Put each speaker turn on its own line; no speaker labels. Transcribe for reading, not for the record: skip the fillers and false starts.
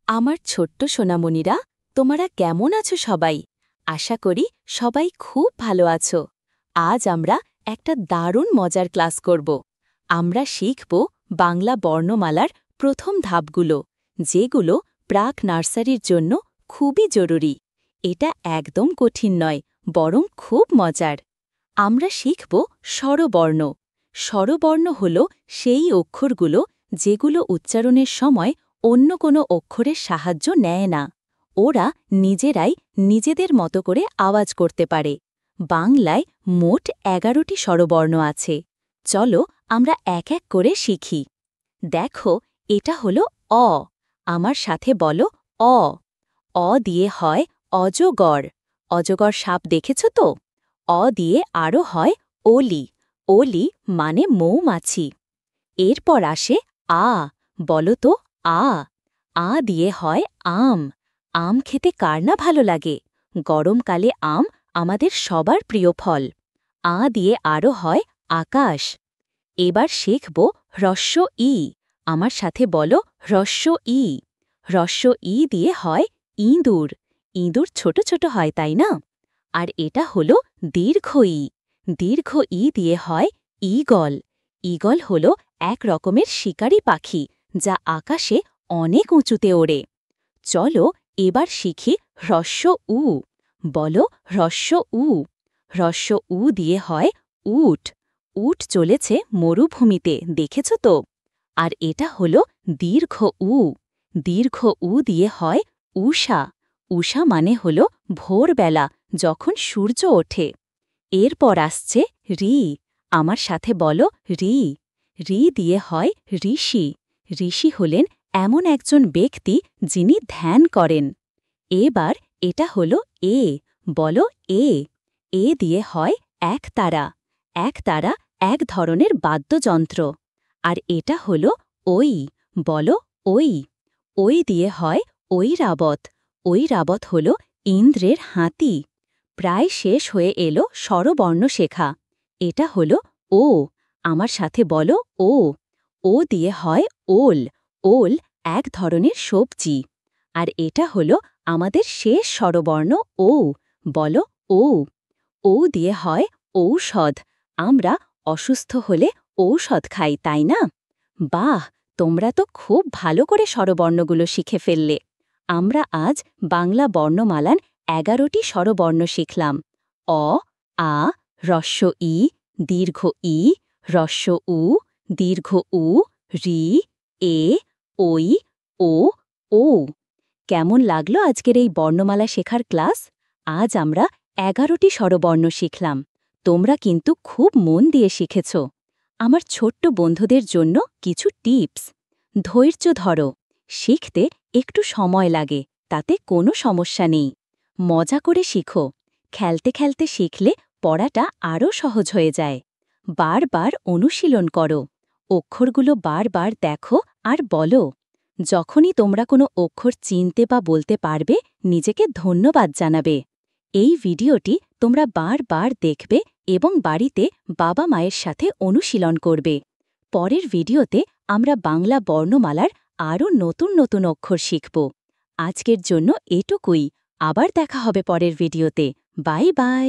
আমার ছোট্ট সোনামণিরা, তোমরা কেমন আছো সবাই? আশা করি সবাই খুব ভালো আছো। আজ আমরা একটা দারুণ মজার ক্লাস করব। আমরা শিখব বাংলা বর্ণমালার প্রথম ধাপগুলো, যেগুলো প্রাক নার্সারির জন্য খুবই জরুরি। এটা একদম কঠিন নয়, বরং খুব মজার। আমরা শিখব স্বরবর্ণ। স্বরবর্ণ হল সেই অক্ষরগুলো যেগুলো উচ্চারণের সময় অন্য কোনো অক্ষরের সাহায্য নেয় না। ওরা নিজেরাই নিজেদের মতো করে আওয়াজ করতে পারে। বাংলায় মোট ১১টি স্বরবর্ণ আছে। চলো আমরা এক এক করে শিখি। দেখো, এটা হলো অ। আমার সাথে বলো অ। অ দিয়ে হয় অজগর। অজগর সাপ দেখেছ তো? অ দিয়ে আরও হয় অলি। অলি মানে মৌমাছি। এরপর আসে আ। বলো তো আ। আ দিয়ে হয় আম। আম খেতে কার না ভালো লাগে? গরমকালে আম আমাদের সবার প্রিয় ফল। আ দিয়ে আরও হয় আকাশ। এবার শিখব হ্রস্ব ই। আমার সাথে বলো হ্রস্ব ই। হ্রস্ব ই দিয়ে হয় ইঁদুর। ইঁদুর ছোট ছোট হয়, তাই না? আর এটা হলো দীর্ঘ ই। দীর্ঘ ই দিয়ে হয় ঈগল। ঈগল হল এক রকমের শিকারী পাখি, যা আকাশে অনেক উঁচুতে ওড়ে। চলো এবার শিখি হ্রস্ব উ। বলো হ্রস্ব উ। হ্রস্ব উ দিয়ে হয় উট। উট চলেছে মরুভূমিতে, দেখেছ তো? আর এটা হল দীর্ঘ উ। দীর্ঘ উ দিয়ে হয় ঊষা। ঊষা মানে হল ভোরবেলা, যখন সূর্য ওঠে। এরপর আসছে রি। আমার সাথে বলো রি। রি দিয়ে হয় ঋষি। ঋষি হলেন এমন একজন ব্যক্তি যিনি ধ্যান করেন। এবার এটা হল এ। বলো এ। এ দিয়ে হয় একতারা। একতারা এক ধরনের বাদ্যযন্ত্র। আর এটা হল ওই। বলো ওই। ওই দিয়ে হয় ঐরাবত। ঐরাবত হল ইন্দ্রের হাতি। প্রায় শেষ হয়ে এলো স্বরবর্ণ শেখা। এটা হল ও। আমার সাথে বলো ও। ও দিয়ে হয় ওল। ওল এক ধরনের সবজি। আর এটা হল আমাদের শেষ স্বরবর্ণ ও। বলো ও। ও দিয়ে হয় ঔষধ। আমরা অসুস্থ হলে ঔষধ খাই, তাই না? বাহ, তোমরা তো খুব ভালো করে স্বরবর্ণগুলো শিখে ফেললে। আমরা আজ বাংলা বর্ণমালার ১১টি স্বরবর্ণ শিখলাম। অ, আ, হ্রস্ব ই, দীর্ঘ ই, হ্রস্ব উ, দীর্ঘ উ, রি, এ, ওই, ও, ও। কেমন লাগলো আজকের এই বর্ণমালা শেখার ক্লাস? আজ আমরা ১১টি স্বরবর্ণ শিখলাম। তোমরা কিন্তু খুব মন দিয়ে শিখেছ। আমার ছোট্ট বন্ধুদের জন্য কিছু টিপস। ধৈর্য ধরো। শিখতে একটু সময় লাগে, তাতে কোনো সমস্যা নেই। মজা করে শিখো। খেলতে খেলতে শিখলে পড়াটা আরও সহজ হয়ে যায়। বারবার অনুশীলন করো। অক্ষরগুলো বারবার দেখো আর বলো। যখনই তোমরা কোনো অক্ষর চিনতে বা বলতে পারবে, নিজেকে ধন্যবাদ জানাবে। এই ভিডিওটি তোমরা বারবার দেখবে এবং বাড়িতে বাবা মায়ের সাথে অনুশীলন করবে। পরের ভিডিওতে আমরা বাংলা বর্ণমালার আরও নতুন নতুন অক্ষর শিখব। আজকের জন্য এটুকুই। আবার দেখা হবে পরের ভিডিওতে। Bye bye.